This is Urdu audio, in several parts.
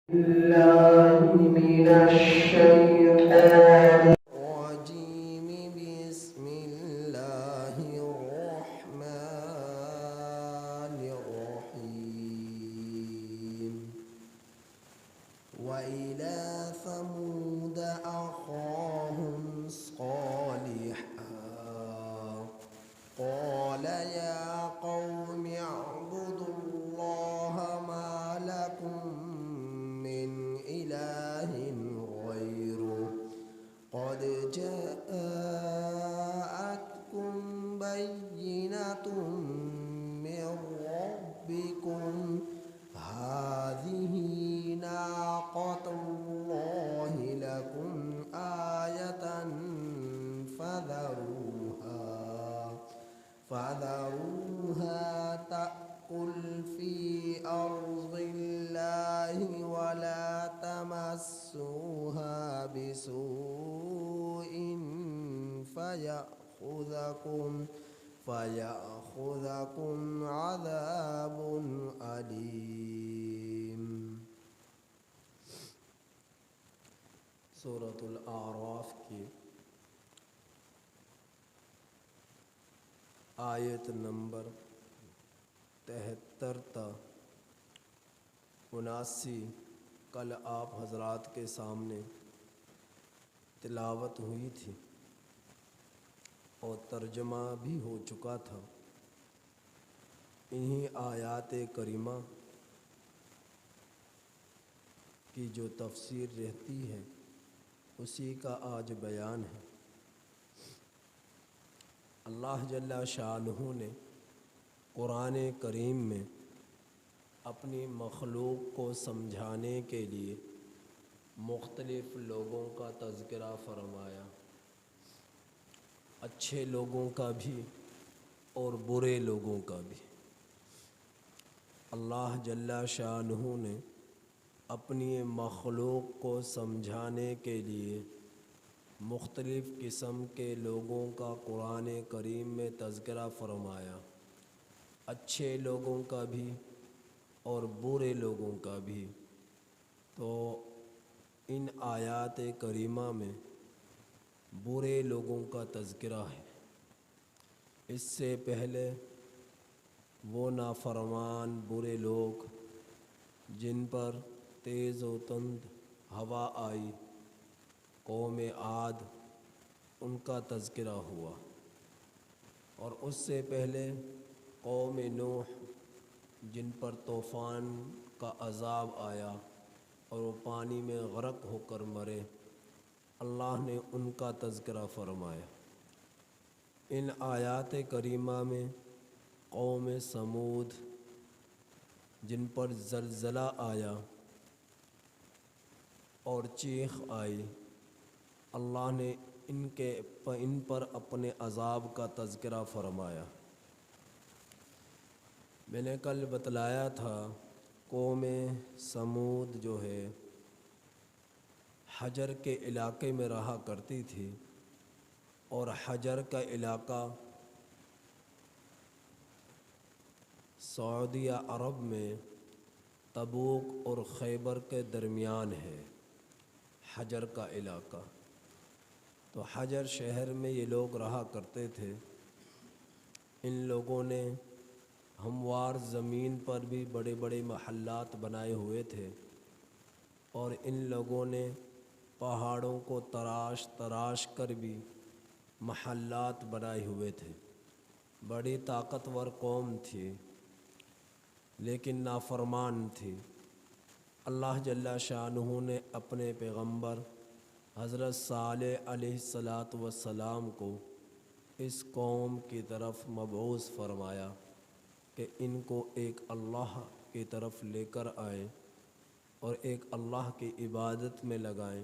بالله من الشيطان الرجيم. بسم الله الرحمن الرحيم. وإلى ثمود أخاهم صالحا قال يا قوم اعبدوا الله ما لكم من إله غيره قد جاءتكم بينة من ربكم هذه ناقة الله لكم آية فذروها تأكل في أرض الله ولا تمسوها بسوء فيأخذكم عذاب أليم. سورۃ الاعراف کی آیت نمبر 73 تا 79 کل آپ حضرات کے سامنے تلاوت ہوئی تھی اور ترجمہ بھی ہو چکا تھا. انہی آیات کریمہ کی جو تفسیر رہتی ہے اسی کا آج بیان ہے. اللہ جل شانہ نے قرآن کریم میں اپنی مخلوق کو سمجھانے کے لیے مختلف لوگوں کا تذکرہ فرمایا، اچھے لوگوں کا بھی اور برے لوگوں کا بھی. اللہ جل شانہ نے اپنی مخلوق کو سمجھانے کے لیے مختلف قسم کے لوگوں کا قرآن کریم میں تذکرہ فرمایا، اچھے لوگوں کا بھی اور برے لوگوں کا بھی. تو ان آیات کریمہ میں برے لوگوں کا تذکرہ ہے. اس سے پہلے وہ نافرمان برے لوگ جن پر تیز و تند ہوا آئی، قوم عاد، ان کا تذکرہ ہوا. اور اس سے پہلے قوم نوح جن پر طوفان کا عذاب آیا اور وہ پانی میں غرق ہو کر مرے، اللہ نے ان کا تذکرہ فرمایا. ان آیات کریمہ میں قوم سمود جن پر زلزلہ آیا اور چیخ آئی، اللہ نے ان پر اپنے عذاب کا تذکرہ فرمایا. میں نے کل بتلایا تھا قوم سمود جو ہے حجر کے علاقے میں رہا کرتی تھی، اور حجر کا علاقہ سعودیہ عرب میں تبوک اور خیبر کے درمیان ہے حجر کا علاقہ. تو حجر شہر میں یہ لوگ رہا کرتے تھے. ان لوگوں نے ہموار زمین پر بھی بڑے بڑے محلات بنائے ہوئے تھے، اور ان لوگوں نے پہاڑوں کو تراش تراش کر بھی محلات بنائے ہوئے تھے. بڑی طاقتور قوم تھی لیکن نافرمان تھی. اللہ جل شانہ نے اپنے پیغمبر حضرت صالح علیہ السلام کو اس قوم کی طرف مبعوث فرمایا کہ ان کو ایک اللہ کی طرف لے کر آئیں اور ایک اللہ کی عبادت میں لگائیں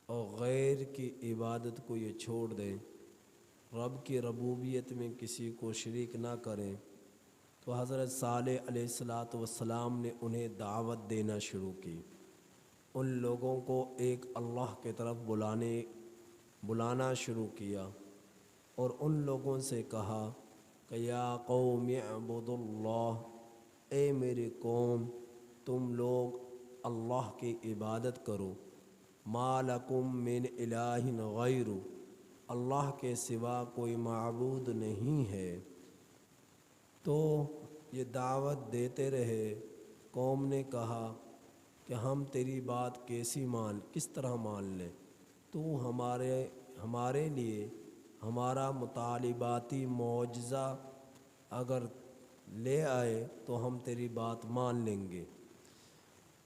اور غیر کی عبادت کو یہ چھوڑ دیں، رب کی ربوبیت میں کسی کو شریک نہ کریں. تو حضرت صالح علیہ السلام نے انہیں دعوت دینا شروع کی. ان لوگوں کو ایک اللہ کی طرف بلانا شروع کیا اور ان لوگوں سے کہا کہ یا قوم اعبدوا اللہ، اے میری قوم تم لوگ اللہ کی عبادت کرو، ما لکم من الہ غیر، اللہ کے سوا کوئی معبود نہیں ہے۔ تو یہ دعوت دیتے رہے۔ قوم نے کہا کہ ہم تیری بات کس طرح مان لیں؟ تو ہمارے لیے ہمارا مطالباتی معجزہ اگر لے آئے تو ہم تیری بات مان لیں گے۔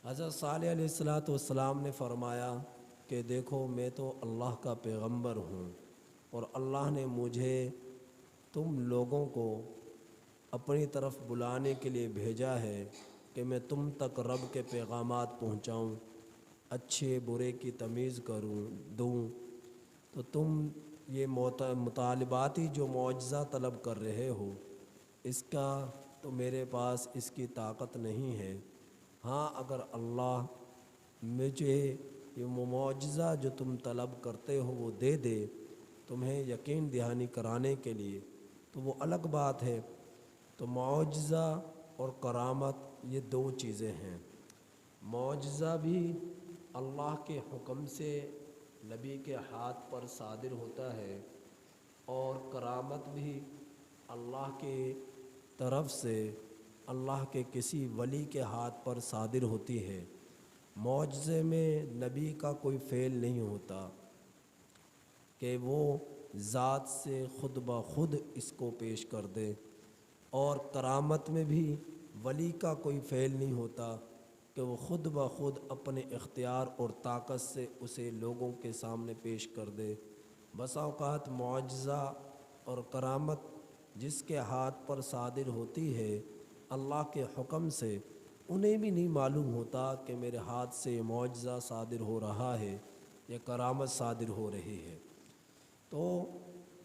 حضرت صالح علیہ السلام نے فرمایا کہ دیکھو میں تو اللہ کا پیغمبر ہوں، اور اللہ نے مجھے تم لوگوں کو اپنی طرف بلانے کے لیے بھیجا ہے کہ میں تم تک رب کے پیغامات پہنچاؤں، اچھے برے کی تمیز دوں۔ تو تم یہ مطالباتی جو معجزہ طلب کر رہے ہو، اس کا تو میرے پاس اس کی طاقت نہیں ہے۔ ہاں اگر اللہ مجھے یہ معجزہ جو تم طلب کرتے ہو وہ دے دے تمہیں یقین دہانی کرانے کے لیے، تو وہ الگ بات ہے۔ تو معجزہ اور کرامت یہ دو چیزیں ہیں۔ معجزہ بھی اللہ کے حکم سے نبی کے ہاتھ پر صادر ہوتا ہے، اور کرامت بھی اللہ کی طرف سے اللہ کے کسی ولی کے ہاتھ پر صادر ہوتی ہے۔ معجزے میں نبی کا کوئی فعل نہیں ہوتا کہ وہ ذات سے خود بخود اس کو پیش کر دے، اور کرامت میں بھی ولی کا کوئی فعل نہیں ہوتا کہ وہ خود بخود اپنے اختیار اور طاقت سے اسے لوگوں کے سامنے پیش کر دے۔ بسا اوقات معجزہ اور کرامت جس کے ہاتھ پر صادر ہوتی ہے اللہ کے حکم سے، انہیں بھی نہیں معلوم ہوتا کہ میرے ہاتھ سے یہ معجزہ صادر ہو رہا ہے، یہ کرامت صادر ہو رہی ہے۔ تو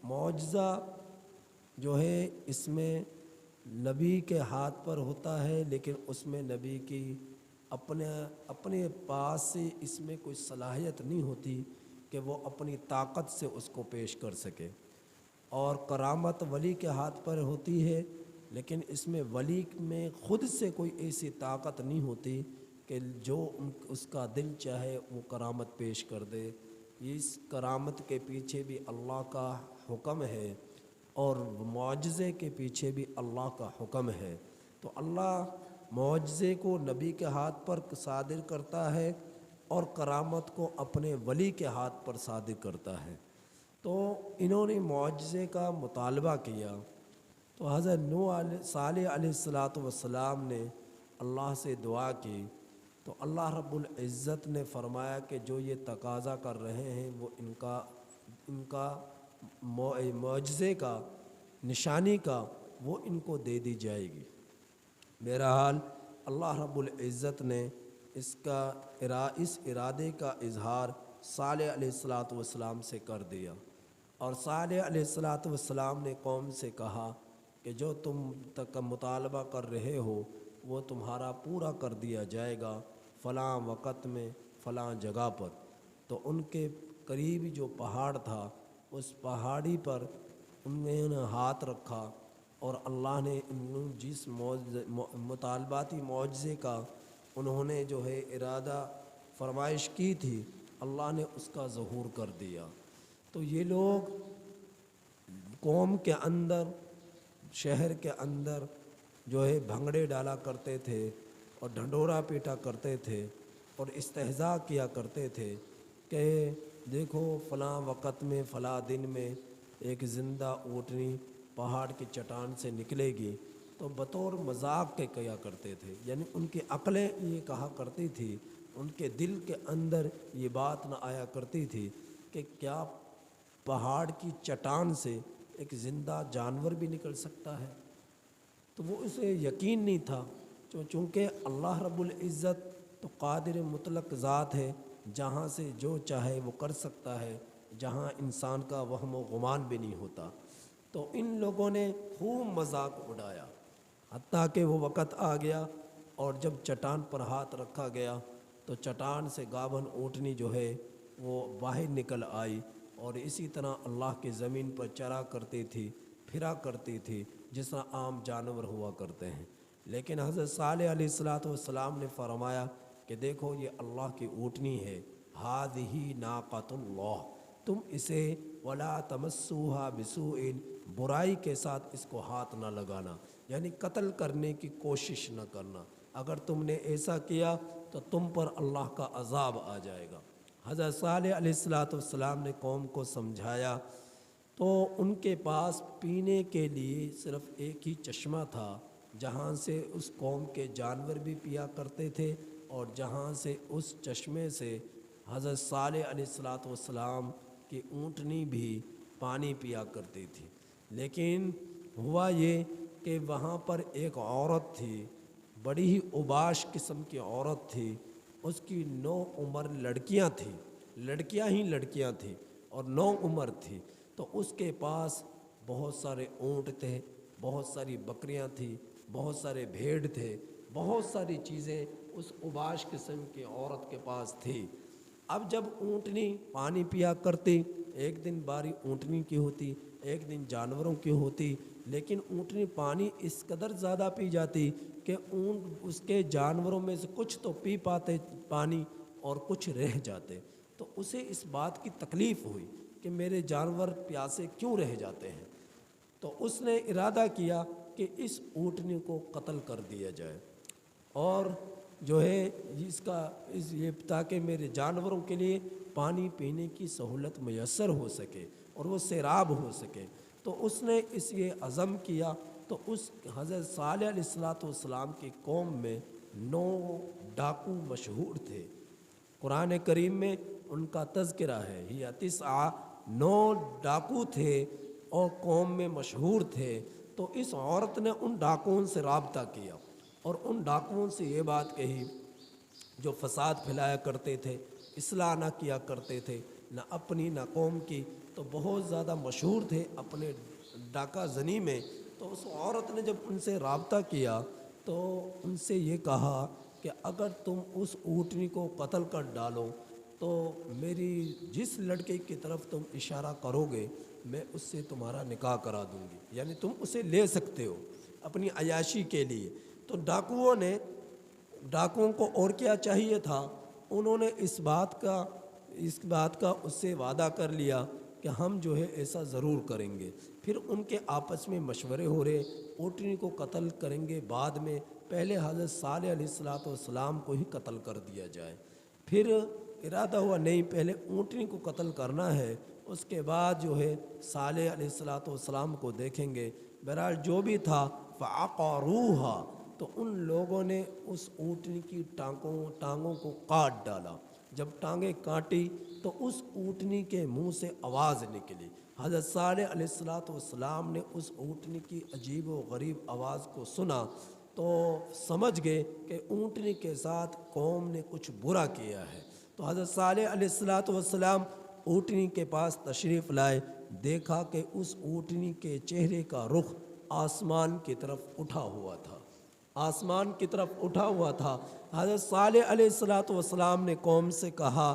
معجزہ جو ہے اس میں نبی کے ہاتھ پر ہوتا ہے، لیکن اس میں نبی کی اپنے پاس سے اس میں کوئی صلاحیت نہیں ہوتی کہ وہ اپنی طاقت سے اس کو پیش کر سکے۔ اور کرامت ولی کے ہاتھ پر ہوتی ہے، لیکن اس میں ولی میں خود سے کوئی ایسی طاقت نہیں ہوتی کہ جو اس کا دل چاہے وہ کرامت پیش کر دے۔ اس کرامت کے پیچھے بھی اللہ کا حکم ہے، اور معجزے کے پیچھے بھی اللہ کا حکم ہے۔ تو اللہ معجزے کو نبی کے ہاتھ پر صادر کرتا ہے، اور کرامت کو اپنے ولی کے ہاتھ پر صادر کرتا ہے۔ تو انہوں نے معجزے کا مطالبہ کیا، تو حضرت صالح علیہ السلام نے اللہ سے دعا کی، تو اللہ رب العزت نے فرمایا کہ جو یہ تقاضا کر رہے ہیں وہ ان کا معجزے کا نشانی کا وہ ان کو دے دی جائے گی۔ بہرحال اللہ رب العزت نے اس ارادے کا اظہار صالح علیہ السلام سے کر دیا، اور صالح علیہ السلام نے قوم سے کہا کہ جو تم تک مطالبہ کر رہے ہو وہ تمہارا پورا کر دیا جائے گا فلاں وقت میں فلاں جگہ پر۔ تو ان کے قریب جو پہاڑ تھا اس پہاڑی پر انہوں نے ہاتھ رکھا، اور اللہ نے جس مطالباتی معجزے کا انہوں نے جو ہے ارادہ فرمائش کی تھی، اللہ نے اس کا ظہور کر دیا۔ تو یہ لوگ قوم کے اندر، شہر کے اندر جو ہے بھنگڑے ڈالا کرتے تھے، اور ڈھنڈورا پیٹا کرتے تھے، اور استہزاء کیا کرتے تھے کہ دیکھو فلاں وقت میں فلاں دن میں ایک زندہ اونٹنی پہاڑ کی چٹان سے نکلے گی، تو بطور مذاق کے کیا کرتے تھے۔ یعنی ان کی عقلیں یہ کہا کرتی تھی، ان کے دل کے اندر یہ بات نہ آیا کرتی تھی کہ کیا پہاڑ کی چٹان سے ایک زندہ جانور بھی نکل سکتا ہے۔ تو وہ اسے یقین نہیں تھا، چونکہ اللہ رب العزت تو قادر مطلق ذات ہے، جہاں سے جو چاہے وہ کر سکتا ہے، جہاں انسان کا وہم و گمان بھی نہیں ہوتا۔ تو ان لوگوں نے خوب مذاق اڑایا، حتیٰ کہ وہ وقت آ گیا اور جب چٹان پر ہاتھ رکھا گیا تو چٹان سے گابھن اونٹنی جو ہے وہ باہر نکل آئی، اور اسی طرح اللہ کی زمین پر چرا کرتی تھی، پھرا کرتی تھی جس طرح عام جانور ہوا کرتے ہیں۔ لیکن حضرت صالح علیہ السلام نے فرمایا کہ دیکھو یہ اللہ کی اونٹنی ہے، ہذہ ناقۃ اللہ، تم اسے ولا تمسوها بسوء، برائی کے ساتھ اس کو ہاتھ نہ لگانا، یعنی قتل کرنے کی کوشش نہ کرنا، اگر تم نے ایسا کیا تو تم پر اللہ کا عذاب آ جائے گا۔ حضرت صالح علیہ السلام نے قوم کو سمجھایا تو ان کے پاس پینے کے لیے صرف ایک ہی چشمہ تھا، جہاں سے اس قوم کے جانور بھی پیا کرتے تھے اور جہاں سے اس چشمے سے حضرت صالح علیہ السلام کی اونٹنی بھی پانی پیا کرتی تھی۔ لیکن ہوا یہ کہ وہاں پر ایک عورت تھی، بڑی ہی اوباش قسم کی عورت تھی، اس کی 9 عمر لڑکیاں تھیں، لڑکیاں تھیں اور 9 عمر تھی، تو اس کے پاس بہت سارے اونٹ تھے، بہت ساری بکریاں تھیں، بہت سارے بھیڑ تھے، بہت ساری چیزیں اس اوباش قسم کی عورت کے پاس تھی۔ اب جب اونٹنی پانی پیا کرتی، ایک دن باری اونٹنی کی ہوتی، ایک دن جانوروں کی ہوتی، لیکن اونٹنی پانی اس قدر زیادہ پی جاتی کہ اونٹ اس کے جانوروں میں سے کچھ تو پی پاتے پانی اور کچھ رہ جاتے، تو اسے اس بات کی تکلیف ہوئی کہ میرے جانور پیاسے کیوں رہ جاتے ہیں، تو اس نے ارادہ کیا کہ اس اونٹنی کو قتل کر دیا جائے، اور جو ہے یہ تاکہ میرے جانوروں کے لیے پانی پینے کی سہولت میسر ہو سکے اور وہ سیراب ہو سکے۔ تو اس نے یہ عزم کیا، تو اس حضرت صالح علیہ السلام کی قوم میں 9 ڈاکو مشہور تھے، قرآن کریم میں ان کا تذکرہ ہے، یہ 9 ڈاکو تھے اور قوم میں مشہور تھے۔ تو اس عورت نے ان ڈاکوؤں سے رابطہ کیا اور ان ڈاکوؤں سے یہ بات کہی جو فساد پھیلایا کرتے تھے، اصلاح نہ کیا کرتے تھے، نہ اپنی نہ قوم کی، تو بہت زیادہ مشہور تھے اپنے ڈاکہ زنی میں۔ تو اس عورت نے جب ان سے رابطہ کیا تو ان سے یہ کہا کہ اگر تم اس اونٹنی کو قتل کر ڈالو تو میری جس لڑکے کی طرف تم اشارہ کرو گے میں اس سے تمہارا نکاح کرا دوں گی، یعنی تم اسے لے سکتے ہو اپنی عیاشی کے لیے۔ تو ڈاکوؤں کو اور کیا چاہیے تھا، انہوں نے اس بات کا اس سے وعدہ کر لیا کہ ہم جو ہے ایسا ضرور کریں گے۔ پھر ان کے آپس میں مشورے ہو رہے، اونٹنی کو قتل کریں گے بعد میں، پہلے حضرت صالح علیہ السلام کو ہی قتل کر دیا جائے۔ پھر ارادہ ہوا نہیں، پہلے اونٹنی کو قتل کرنا ہے، اس کے بعد جو ہے صالح علیہ السلام کو دیکھیں گے۔ بہرحال جو بھی تھا فعقروها، تو ان لوگوں نے اس اونٹنی کی ٹانگوں کو کاٹ ڈالا۔ جب ٹانگیں کاٹی تو اس اونٹنی کے منہ سے آواز نکلی۔ حضرت صالح علیہ السلام نے اس اونٹنی کی عجیب و غریب آواز کو سنا تو سمجھ گئے کہ اونٹنی کے ساتھ قوم نے کچھ برا کیا ہے۔ تو حضرت صالح علیہ السلام اونٹنی کے پاس تشریف لائے، دیکھا کہ اس اونٹنی کے چہرے کا رخ آسمان کی طرف اٹھا ہوا تھا، آسمان کی طرف اٹھا ہوا تھا۔ حضرت صالح علیہ السلام نے قوم سے کہا،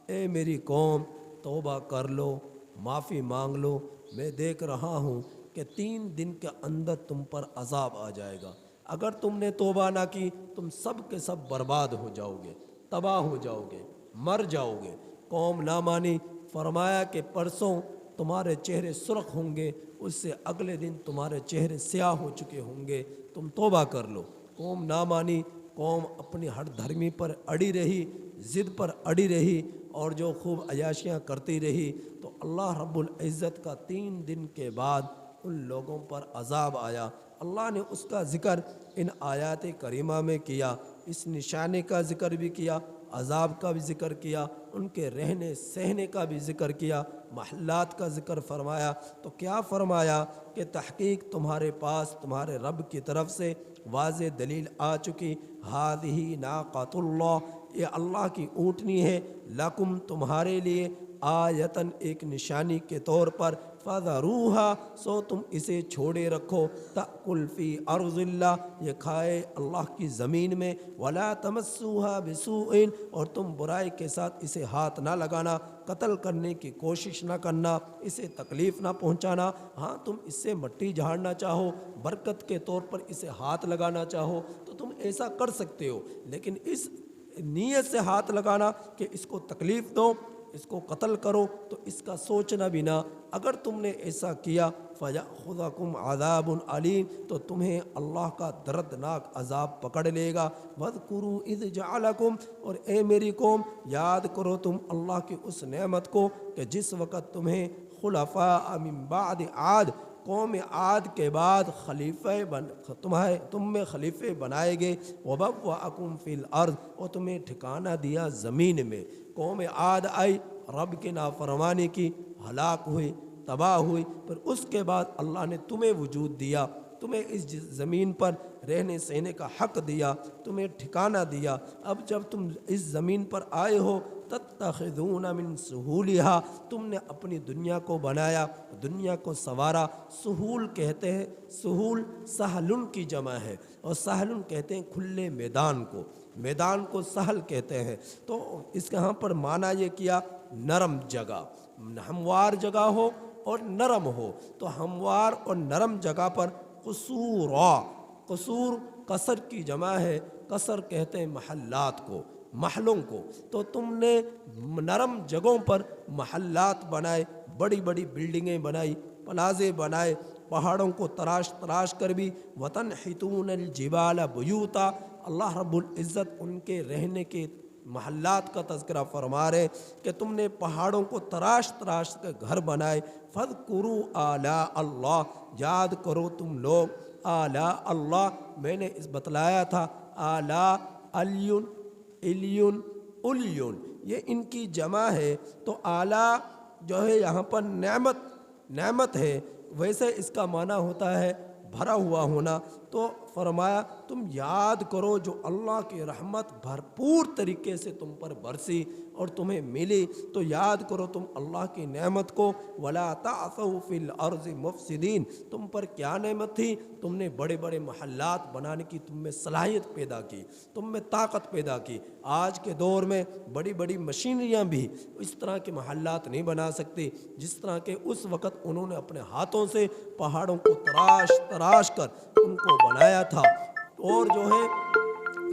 اے میری قوم، توبہ کر لو، معافی مانگ لو، میں دیکھ رہا ہوں کہ 3 دن کے اندر تم پر عذاب آ جائے گا، اگر تم نے توبہ نہ کی تم سب کے سب برباد ہو جاؤ گے، تباہ ہو جاؤ گے، مر جاؤ گے۔ قوم نہ مانی، فرمایا کہ پرسوں تمہارے چہرے سرخ ہوں گے، اس سے اگلے دن تمہارے چہرے سیاہ ہو چکے ہوں گے، تم توبہ کر لو۔ قوم نہ مانی، قوم اپنی ہر دھرمی پر اڑی رہی، ضد پر اڑی رہی اور جو خوب عیاشیاں کرتی رہی۔ تو اللہ رب العزت کا 3 دن کے بعد ان لوگوں پر عذاب آیا۔ اللہ نے اس کا ذکر ان آیات کریمہ میں کیا، اس نشانے کا ذکر بھی کیا، عذاب کا بھی ذکر کیا، ان کے رہنے سہنے کا بھی ذکر کیا، محلات کا ذکر فرمایا۔ تو کیا فرمایا کہ تحقیق تمہارے پاس تمہارے رب کی طرف سے واضح دلیل آ چکی، ہذہ ناقۃ اللہ، یہ اللہ کی اونٹنی ہے، لکم تمہارے لیے، آیتن ایک نشانی کے طور پر، فذروها سو تم اسے چھوڑے رکھو، تأکل فی ارض اللہ، یہ کھائے اللہ کی زمین میں، ولا تمسوها بسوء، اور تم برائی کے ساتھ اسے ہاتھ نہ لگانا، قتل کرنے کی کوشش نہ کرنا، اسے تکلیف نہ پہنچانا۔ ہاں تم اس سے مٹی جھاڑنا چاہو، برکت کے طور پر اسے ہاتھ لگانا چاہو تو تم ایسا کر سکتے ہو، لیکن اس نیت سے ہاتھ لگانا کہ اس کو تکلیف دو، اس کو قتل کرو، تو اس کا سوچنا بھی نہ، اگر تم نے ایسا کیا فَيَأْخُذَكُمْ عَذَابٌ عَلِيمٌ، تو تمہیں اللہ کا دردناک عذاب پکڑ لے گا۔ وَاذْكُرُوا إِذْ جَعَلَكُمْ، اور اے میری قوم یاد کرو تم اللہ کی اس نعمت کو کہ جس وقت تمہیں خلفاء من بعد عاد، قوم عاد کے بعد تم میں خلیفے بنائے گئے، وَبَوَّأَكُمْ فِي الْأَرْضِ، اور تمہیں ٹھکانہ دیا زمین میں۔ قوم عاد آئی، رب کی نافرمانی کی، ہلاک ہوئی، تباہ ہوئی، پھر اس کے بعد اللہ نے تمہیں وجود دیا، تمہیں اس زمین پر رہنے سہنے کا حق دیا، تمہیں ٹھکانہ دیا۔ اب جب تم اس زمین پر آئے ہو تتخذون من سہولہا، تم نے اپنی دنیا کو بنایا، دنیا کو سنوارا۔ سہول کہتے ہیں، سہول سہلن کی جمع ہے، اور سہلن کہتے ہیں کھلے میدان کو، میدان کو سہل کہتے ہیں۔ تو اس کے یہاں پر معنی یہ کیا نرم جگہ، ہموار جگہ ہو اور نرم ہو، تو ہموار اور نرم جگہ پر قصورا، قصور قصر کی جمع ہے، قصر کہتے ہیں محلات کو، محلوں کو، تو تم نے نرم جگہوں پر محلات بنائے، بڑی بڑی بلڈنگیں بنائی، پلازے بنائے، پہاڑوں کو تراش تراش کر بھی۔ وَتَنْحِتُونَ الْجِبَالَ بُيُوتًا، اللہ رب العزت ان کے رہنے کے محلات کا تذکرہ فرما رہے کہ تم نے پہاڑوں کو تراش تراش کے گھر بنائے۔ فَاذْكُرُوا آلاء اللہ، یاد کرو تم لوگ آلاء اللہ، میں نے اس بتلایا تھا آلاء الیون الیون الیون، یہ ان کی جمع ہے، تو آلاء جو ہے یہاں پر نعمت، نعمت ہے، ویسے اس کا معنی ہوتا ہے بھرا ہوا ہونا۔ تو فرمایا تم یاد کرو جو اللہ کی رحمت بھرپور طریقے سے تم پر برسی اور تمہیں ملی، تو یاد کرو تم اللہ کی نعمت کو۔ وَلَا تَعْثَوْا فِي الْأَرْضِ مُفْسِدِينَ، تم پر کیا نعمت تھی، تم نے بڑے بڑے محلات بنانے کی تم میں صلاحیت پیدا کی، تم میں طاقت پیدا کی۔ آج کے دور میں بڑی بڑی مشینریاں بھی اس طرح کے محلات نہیں بنا سکتی جس طرح کے اس وقت انہوں نے اپنے ہاتھوں سے پہاڑوں کو تراش تراش کر ان کو بنایا تھا، اور جو ہے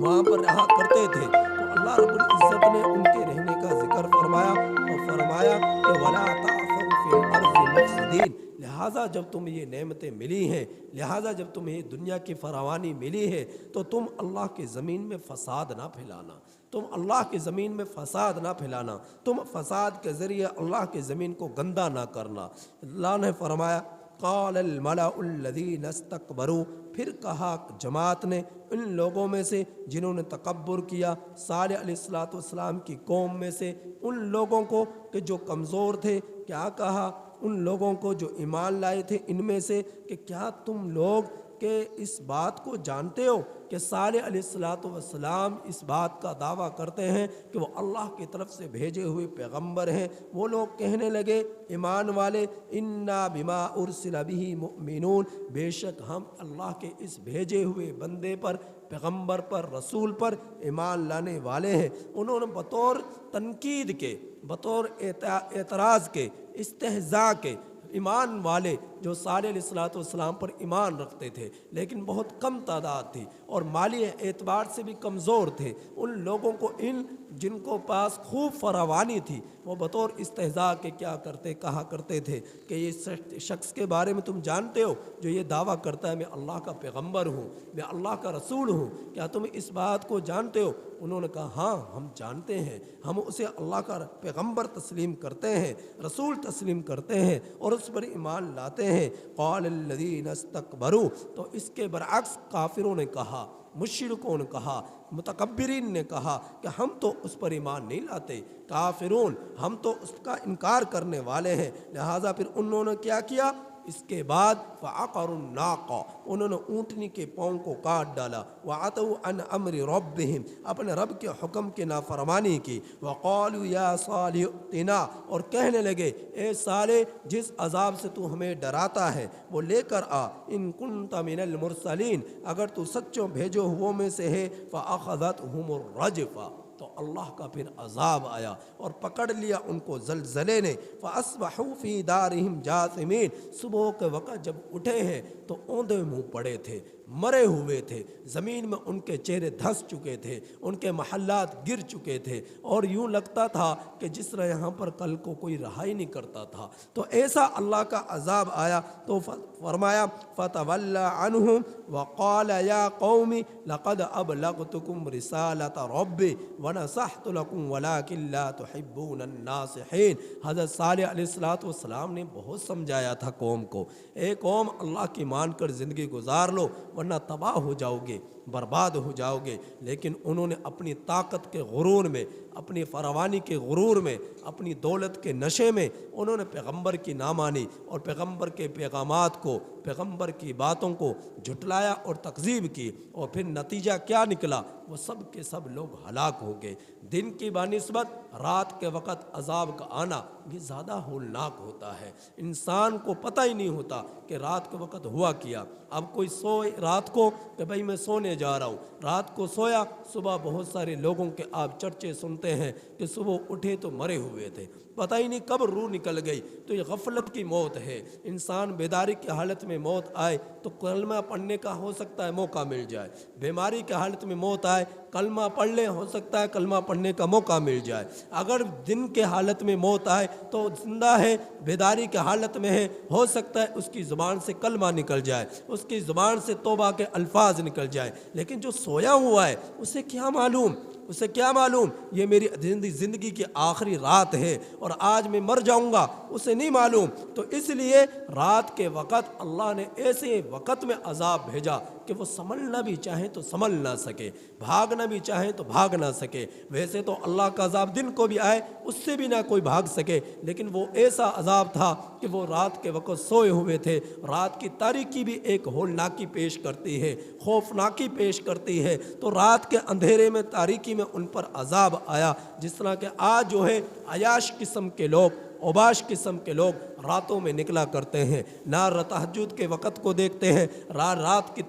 وہاں پر رہا کرتے تھے۔ تو اللہ رب العزت نے ان کے رہنے کا ذکر فرمایا اور فرمایا کہ وَلَا تَعْثَوْا فِي الْأَرْضِ مُفْسِدِينَ، لہٰذا جب تمہیں یہ نعمتیں ملی ہیں، لہٰذا جب تمہیں دنیا کی فراوانی ملی ہے، تو تم اللہ کی زمین میں فساد نہ پھیلانا، تم اللہ کی زمین میں فساد نہ پھیلانا، تم فساد کے ذریعے اللہ کی زمین کو گندہ نہ کرنا۔ اللہ نے فرمایا قال الملأ الذین استکبروا، پھر کہا جماعت نے ان لوگوں میں سے جنہوں نے تکبر کیا، صالح علیہ السلام کی قوم میں سے ان لوگوں کو کہ جو کمزور تھے، کیا کہا ان لوگوں کو جو ایمان لائے تھے ان میں سے کہ کیا تم لوگ کہ اس بات کو جانتے ہو کہ صالح علیہ السلام اس بات کا دعویٰ کرتے ہیں کہ وہ اللہ کی طرف سے بھیجے ہوئے پیغمبر ہیں۔ وہ لوگ کہنے لگے ایمان والے انا بما ارسل به مؤمنون، بے شک ہم اللہ کے اس بھیجے ہوئے بندے پر، پیغمبر پر، رسول پر ایمان لانے والے ہیں۔ انہوں نے بطور تنقید کے، بطور اعتراض کے، استہزاء کے، ایمان والے جو صالح علیہ السلام پر ایمان رکھتے تھے لیکن بہت کم تعداد تھی اور مالی اعتبار سے بھی کمزور تھے، ان لوگوں کو، ان جن کو پاس خوب فراوانی تھی، وہ بطور استہزاء کے کیا کرتے، کہا کرتے تھے کہ یہ شخص کے بارے میں تم جانتے ہو جو یہ دعویٰ کرتا ہے میں اللہ کا پیغمبر ہوں، میں اللہ کا رسول ہوں، کیا تم اس بات کو جانتے ہو؟ انہوں نے کہا ہاں ہم جانتے ہیں، ہم اسے اللہ کا پیغمبر تسلیم کرتے ہیں، رسول تسلیم کرتے ہیں اور اس پر ایمان لاتے ہیں۔ قال الذین استکبروا، تو اس کے برعکس کافروں نے کہا، مشرکوں نے کہا، متکبرین نے کہا کہ ہم تو اس پر ایمان نہیں لاتے، کافرون ہم تو اس کا انکار کرنے والے ہیں۔ لہٰذا پھر انہوں نے کیا کیا، اس کے بعد فعقروا الناقہ، انہوں نے اونٹنی کے پاؤں کو کاٹ ڈالا، وعتوا عن امر ربہم، اپنے رب کے حکم کی نافرمانی کی، وقالوا یا صالح ائتنا، اور کہنے لگے اے صالح جس عذاب سے تو ہمیں ڈراتا ہے وہ لے کر آ، ان کنت من المرسلین، اگر تو سچوں بھیجو ہو میں سے ہے، فاخذتہم الرجفہ، تو اللہ کا پھر عذاب آیا اور پکڑ لیا ان کو زلزلے نے، فاصبحوا فی دارہم جاثمین، صبح کے وقت جب اٹھے ہیں تو اوندے منہ پڑے تھے، مرے ہوئے تھے، زمین میں ان کے چہرے دھنس چکے تھے، ان کے محلات گر چکے تھے، اور یوں لگتا تھا کہ جس طرح یہاں پر کل کو کوئی رہائی نہیں کرتا تھا۔ تو ایسا اللہ کا عذاب آیا تو فرمایا فَتَوَلَّ عَنْهُمْ وَقَالَ يَا قَوْمِ لَقَدْ أَبْلَغْتُكُمْ رِسَالَةَ رَبِّي وَنَصَحْتُ لَكُمْ وَلَكِنْ لَا تُحِبُّونَ النَّاصِحِينَ۔ حضرت صالح علیہ السلام نے بہت سمجھایا تھا قوم کو، اے قوم اللہ کی مان کر زندگی گزار لو ورنہ تباہ ہو جاؤ گے، برباد ہو جاؤ گے۔ لیکن انہوں نے اپنی طاقت کے غرور میں، اپنی فراوانی کے غرور میں، اپنی دولت کے نشے میں انہوں نے پیغمبر کی نہ مانی اور پیغمبر کے پیغامات کو، پیغمبر کی باتوں کو جھٹلایا اور تکذیب کی، اور پھر نتیجہ کیا نکلا؟ وہ سب کے سب لوگ ہلاک ہو گئے۔ دن کی بنسبت رات کے وقت عذاب کا آنا یہ زیادہ ہولناک ہوتا ہے، انسان کو پتہ ہی نہیں ہوتا کہ رات کے وقت ہوا کیا۔ اب کوئی سوئے رات کو کہ بھائی میں سونے جا رہا ہوں، رات کو سویا، صبح بہت سارے لوگوں کے آپ چرچے سنتے ہیں کہ صبح اٹھے تو مرے ہوئے تھے، پتہ ہی نہیں کب روح نکل گئی۔ تو یہ غفلت کی موت ہے۔ انسان بیداری کی حالت میں موت آئے تو کلمہ پڑھنے کا ہو سکتا ہے موقع مل جائے، بیماری کی حالت میں موت آئے کلمہ پڑھ لے، ہو سکتا ہے کلمہ پڑھنے کا موقع مل جائے۔ اگر دن کے حالت میں موت آئے تو زندہ ہے، بیداری کی حالت میں ہے، ہو سکتا ہے اس کی زبان سے کلمہ نکل جائے، اس کی زبان سے توبہ کے الفاظ نکل جائے۔ لیکن جو سویا ہوا ہے اسے کیا معلوم، اسے کیا معلوم یہ میری زندگی کی آخری رات ہے اور آج میں مر جاؤں گا، اسے نہیں معلوم۔ تو اس لیے رات کے وقت اللہ نے ایسے وقت میں عذاب بھیجا کہ وہ سنبھلنا بھی چاہیں تو سنبھل نہ سکے، بھاگنا بھی چاہیں تو بھاگ نہ سکے۔ ویسے تو اللہ کا عذاب دن کو بھی آئے اس سے بھی نہ کوئی بھاگ سکے، لیکن وہ ایسا عذاب تھا کہ وہ رات کے وقت سوئے ہوئے تھے۔ رات کی تاریکی بھی ایک ہولناکی پیش کرتی ہے، خوفناکی پیش کرتی ہے۔ تو رات کے اندھیرے میں، تاریکی میں ان پر عذاب آیا، جس طرح کہ آج جو ہے عیاش قسم کے لوگ، اوباش قسم کے لوگ راتوں میں نکلا کرتے ہیں، نہ تہجد کے وقت کو دیکھتے ہیں، رات کی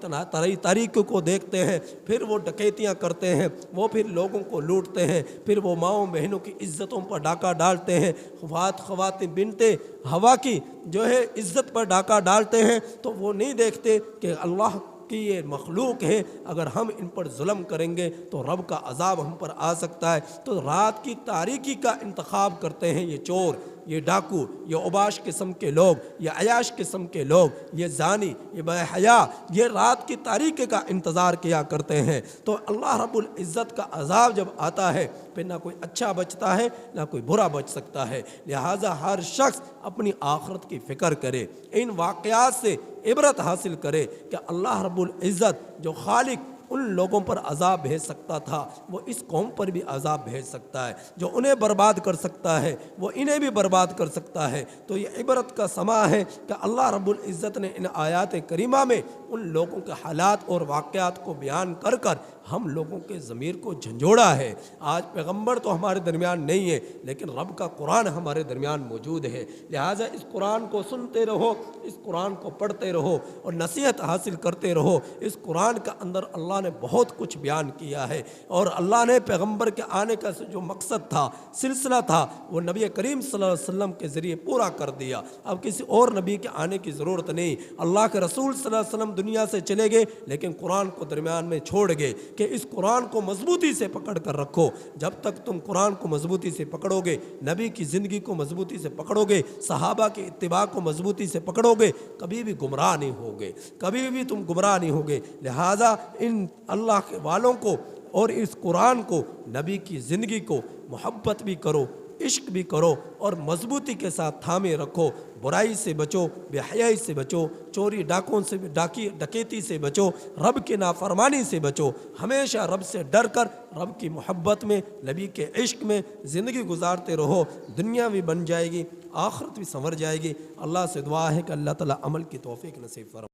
تاریکی کو دیکھتے ہیں، پھر وہ ڈکیتیاں کرتے ہیں، وہ پھر لوگوں کو لوٹتے ہیں، پھر وہ ماؤں بہنوں کی عزتوں پر ڈاکہ ڈالتے ہیں، خواتین بنتے ہوا کی جو ہے عزت پر ڈاکہ ڈالتے ہیں۔ تو وہ نہیں دیکھتے کہ اللہ کہ یہ مخلوق ہے، اگر ہم ان پر ظلم کریں گے تو رب کا عذاب ہم پر آ سکتا ہے۔ تو رات کی تاریکی کا انتخاب کرتے ہیں یہ چور، یہ ڈاکو، یہ اوباش قسم کے لوگ، یہ عیاش قسم کے لوگ، یہ زانی، یہ بے حیا، یہ رات کی تاریکی کا انتظار کیا کرتے ہیں۔ تو اللہ رب العزت کا عذاب جب آتا ہے پھر نہ کوئی اچھا بچتا ہے نہ کوئی برا بچ سکتا ہے۔ لہٰذا ہر شخص اپنی آخرت کی فکر کرے، ان واقعات سے عبرت حاصل کرے کہ اللہ رب العزت جو خالق ان لوگوں پر عذاب بھیج سکتا تھا وہ اس قوم پر بھی عذاب بھیج سکتا ہے، جو انہیں برباد کر سکتا ہے وہ انہیں بھی برباد کر سکتا ہے۔ تو یہ عبرت کا سما ہے کہ اللہ رب العزت نے ان آیات کریمہ میں ان لوگوں کے حالات اور واقعات کو بیان کر کر ہم لوگوں کے ضمیر کو جھنجھوڑا ہے۔ آج پیغمبر تو ہمارے درمیان نہیں ہے، لیکن رب کا قرآن ہمارے درمیان موجود ہے۔ لہٰذا اس قرآن کو سنتے رہو، اس قرآن کو پڑھتے رہو اور نصیحت حاصل کرتے رہو۔ اس قرآن کا اندر اللہ نے بہت کچھ بیان کیا ہے، اور اللہ نے پیغمبر کے آنے کا جو مقصد تھا، سلسلہ تھا، وہ نبی کریم صلی اللہ علیہ وسلم کے ذریعے پورا کر دیا۔ اب کسی اور نبی کے آنے کی ضرورت نہیں۔ اللہ کے رسول صلی اللہ علیہ وسلم دنیا سے چلے گئے لیکن قرآن کو درمیان میں چھوڑ گئے کہ اس قرآن کو مضبوطی سے پکڑ کر رکھو۔ جب تک تم قرآن کو مضبوطی سے پکڑو گے، نبی کی زندگی کو مضبوطی سے پکڑو گے، صحابہ کی اتباع کو مضبوطی سے پکڑو گے، کبھی بھی گمراہ نہیں ہوگے، کبھی بھی تم گمراہ نہیں ہوگے۔ لہٰذا ان اللہ کے والوں کو اور اس قرآن کو، نبی کی زندگی کو محبت بھی کرو، عشق بھی کرو اور مضبوطی کے ساتھ تھامے رکھو۔ برائی سے بچو، بے حیائی سے بچو، چوری ڈکیتی سے بچو، رب کی نافرمانی سے بچو۔ ہمیشہ رب سے ڈر کر رب کی محبت میں، نبی کے عشق میں زندگی گزارتے رہو۔ دنیا بھی بن جائے گی، آخرت بھی سنور جائے گی۔ اللہ سے دعا ہے کہ اللہ تعالیٰ عمل کی توفیق نصیب فرمائے۔